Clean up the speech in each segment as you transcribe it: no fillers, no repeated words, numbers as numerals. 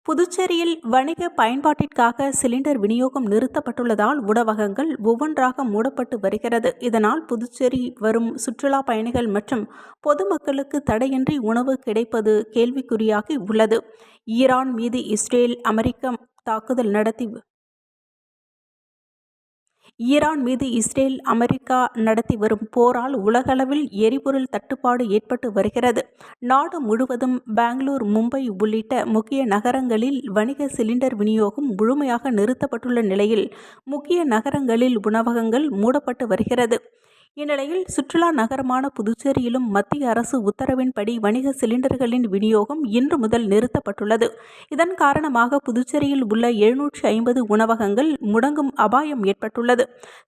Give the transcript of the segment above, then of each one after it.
புதுச்சேரியில் வணிக பயன்பாட்டிற்காக சிலிண்டர் விநியோகம் நிறுத்தப்பட்டுள்ளதால் உணவகங்கள் ஒவ்வொன்றாக மூடப்பட்டு வருகிறது. இதனால் புதுச்சேரி வரும் சுற்றுலா பயணிகள் மற்றும் பொதுமக்களுக்கு தடையின்றி உணவு கிடைப்பது கேள்விக்குறியாகி உள்ளது. ஈரான் மீது இஸ்ரேல் அமெரிக்கா தாக்குதல் நடத்தி வரும் போரால் உலகளவில் எரிபொருள் தட்டுப்பாடு ஏற்பட்டு வருகிறது. நாடு முழுவதும் பெங்களூர், மும்பை உள்ளிட்ட முக்கிய நகரங்களில் வணிக சிலிண்டர் விநியோகம் முழுமையாக நிறுத்தப்பட்டுள்ள நிலையில் முக்கிய நகரங்களில் உணவகங்கள் மூடப்பட்டு வருகிறது. இந்நிலையில் சுற்றுலா நகரமான புதுச்சேரியிலும் மத்திய அரசு உத்தரவின்படி வணிக சிலிண்டர்களின் விநியோகம் இன்று முதல் நிறுத்தப்பட்டுள்ளது. இதன் காரணமாக புதுச்சேரியில் உள்ள 750 உணவகங்கள் முடங்கும் அபாயம் ஏற்பட்டுள்ளது.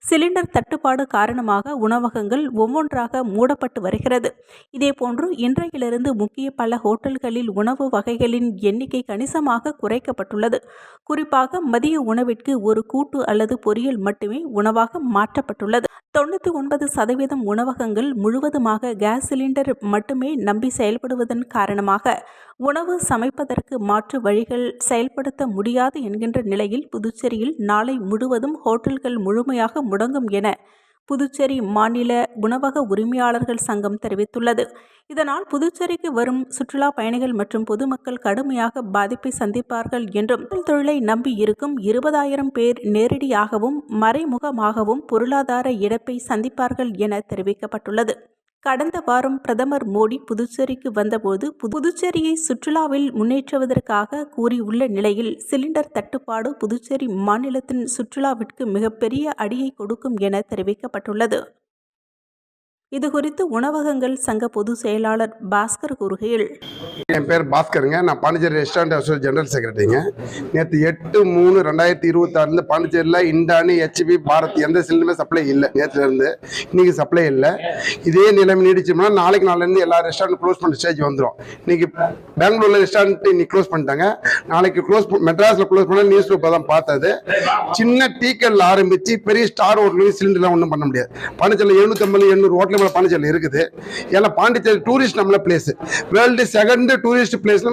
சிலிண்டர் தட்டுப்பாடு காரணமாக உணவகங்கள் ஒவ்வொன்றாக மூடப்பட்டு வருகிறது. இதேபோன்று இன்றையிலிருந்து முக்கிய பல ஹோட்டல்களில் உணவு வகைகளின் எண்ணிக்கை கணிசமாக குறைக்கப்பட்டுள்ளது. குறிப்பாக மதிய உணவிற்கு ஒரு கூட்டு அல்லது பொரியல் மட்டுமே உணவாக மாற்றப்பட்டுள்ளது. 99% உணவகங்கள் முழுவதுமாக கேஸ் சிலிண்டர் மட்டுமே நம்பி செயல்படுவதன் காரணமாக உணவு சமைப்பதற்கு மாற்று வழிகள் செயல்படுத்த முடியாது என்கின்ற நிலையில் புதுச்சேரியில் நாளை முழுவதும் ஹோட்டல்கள் முழுமையாக முடங்கும் என புதுச்சேரி மாநில உணவக உரிமையாளர்கள் சங்கம் தெரிவித்துள்ளது. இதனால் புதுச்சேரிக்கு வரும் சுற்றுலா பயணிகள் மற்றும் பொதுமக்கள் கடுமையாக பாதிப்பை சந்திப்பார்கள் என்றும், தொழிலை நம்பி இருக்கும் 20,000 பேர் நேரடியாகவும் மறைமுகமாகவும் பொருளாதார இழப்பை சந்திப்பார்கள் என தெரிவிக்கப்பட்டுள்ளது. கடந்த வாரம் பிரதமர் மோடி புதுச்சேரிக்கு வந்தபோது புதுச்சேரியை சுற்றுலாவில் முன்னேற்றுவதற்காக கூறியுள்ள நிலையில் சிலிண்டர் தட்டுப்பாடு புதுச்சேரி மாநிலத்தின் சுற்றுலாவிற்கு மிகப்பெரிய அடியை கொடுக்கும் என தெரிவிக்கப்பட்டுள்ளது. இதுகுறித்து உணவகங்கள் சங்க பொதுச் செயலாளர் பாஸ்கர் கூறுகையில், என் பேர் பாஸ்கருங்க. நான் பாண்டிச்சேரி ரெஸ்டாரண்ட் அசோசியேஷன் ஜெனரல் செக்ரட்டரிங்க. நேற்று 8/3/2026 பாண்டிச்சேரியில் இண்டானி, ஹெச்பி, பாரத் எந்த சிலிண்டருமே சப்ளை இல்லை. நேற்றுலேருந்து இன்னைக்கு சப்ளை இல்லை. இதே நிலைமை நீடிச்சோம்னா நாளைலேருந்து எல்லா ரெஸ்டாரண்ட் க்ளோஸ் பண்ண ஸ்டேஜ் வந்துடும். இன்னைக்கு பெங்களூரில் ரெஸ்டாரண்ட் இன்னைக்கு க்ளோஸ் பண்ணிட்டாங்க. நாளைக்கு மெட்ராஸில் க்ளோஸ் பண்ண நியூஸ் பேப்பர் தான் பார்த்தது. சின்ன டீக்கல்ல ஆரம்பித்து பெரிய ஸ்டார் ஹோட்டலையும் சிலிண்டர்லாம் ஒன்றும் பண்ண முடியாது. பாண்டிச்சேரியில் 750-800 ஹோட்டல் பாண்டிச்சேரியில் இருக்குது. ஏன்னா பாண்டிச்சேரி டூரிஸ்ட் நம்மள place, world second tourist place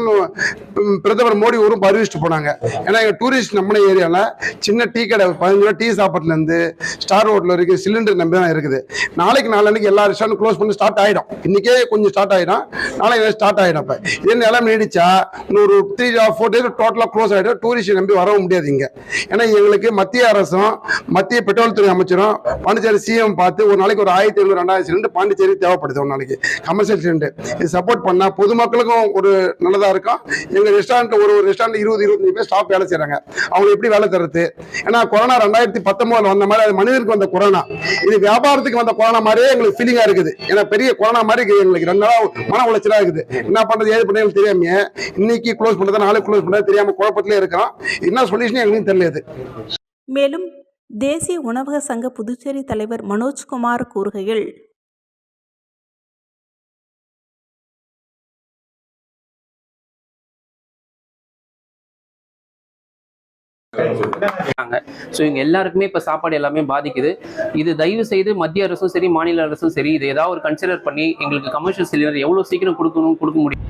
பிரதமர் மோடி ஒரு அறிவிச்சுட்டு போனாங்க. ஏன்னா எங்க டூரிஸ்ட் நம்ம ஏரியால சின்ன டீ கடை 15 ரூபா டீ சாப்பிட்ல இருந்து ஸ்டார் ஹோட்டல் வரைக்கும் சிலிண்டர் நம்பி தான் இருக்குது. நாளைக்கு எல்லா ரெஸ்டாரண்ட் க்ளோஸ் பண்ணி ஸ்டார்ட் ஆயிடும். இன்னைக்கே கொஞ்சம் ஸ்டார்ட் ஆயிடும், நாளைக்கு ஸ்டார்ட் ஆயிடும். இப்ப இதே நிலைமை நீடிச்சா ஒரு 3-4 days டோட்டலா க்ளோஸ் ஆயிடும். டூரிஸ்ட் நம்பி வரவும் முடியாது இங்க. ஏன்னா எங்களுக்கு மத்திய அரசும் மத்திய பெட்ரோல் துறை அமைச்சரும் பாண்டிச்சேரி சிஎம் பார்த்து ஒரு நாளைக்கு ஒரு 1500-2000 பாண்டிச்சேரி தேவைப்படுது. ஒரு நாளைக்கு கமர்ஷியல் சிலிண்டர் இது சப்போர்ட் பண்ணா பொதுமக்களுக்கும் ஒரு நல்லதா இருக்கும். எங்க ரெஸ்டாரண்ட் ஒரு ரெஸ்டாரண்ட் 20-25 பேர் ஸ்டாஃப் வேலை செய்யறாங்க. அவங்க எப்படி வேலை தருது? ஏன்னா கொரோனா 2019 வந்த மாதிரி அது மனிதருக்கு வந்த கொரோனா, இது வியாபாரத்துக்கு வந்த கொரோனா மாதிரியே எங்களுக்கு ஃபீலிங்கா இருக்குது. ஏன்னா பெரிய கொரோனா மாதிரி இருக்குது. எங்களுக்கு 2 நாளா மன உளைச்சலா இருக்குது. என்ன பண்றது ஏது பண்ணு தெரியாம இன்னைக்கு க்ளோஸ் பண்றதா நாளைக்கு க்ளோஸ் பண்றது தெரியாம குழப்பத்திலே இருக்கிறோம். என்ன சொல்யூஷன் எங்களுக்கு தெரியல. மேலும் தேசிய உணவக சங்க புதுச்சேரி தலைவர் மனோஜ்குமார் கூறுகையில், ஸோ இவங்க எல்லாருக்குமே இப்போ சாப்பாடு எல்லாமே பாதிக்குது. இது தயவு செய்து மத்திய அரசும் சரி மாநில அரசும் சரி இது ஏதாவது ஒரு கன்சிடர் பண்ணி எங்களுக்கு கமர்ஷியல் சிலிண்டர் எவ்வளோ சீக்கிரம் கொடுக்க முடியும்.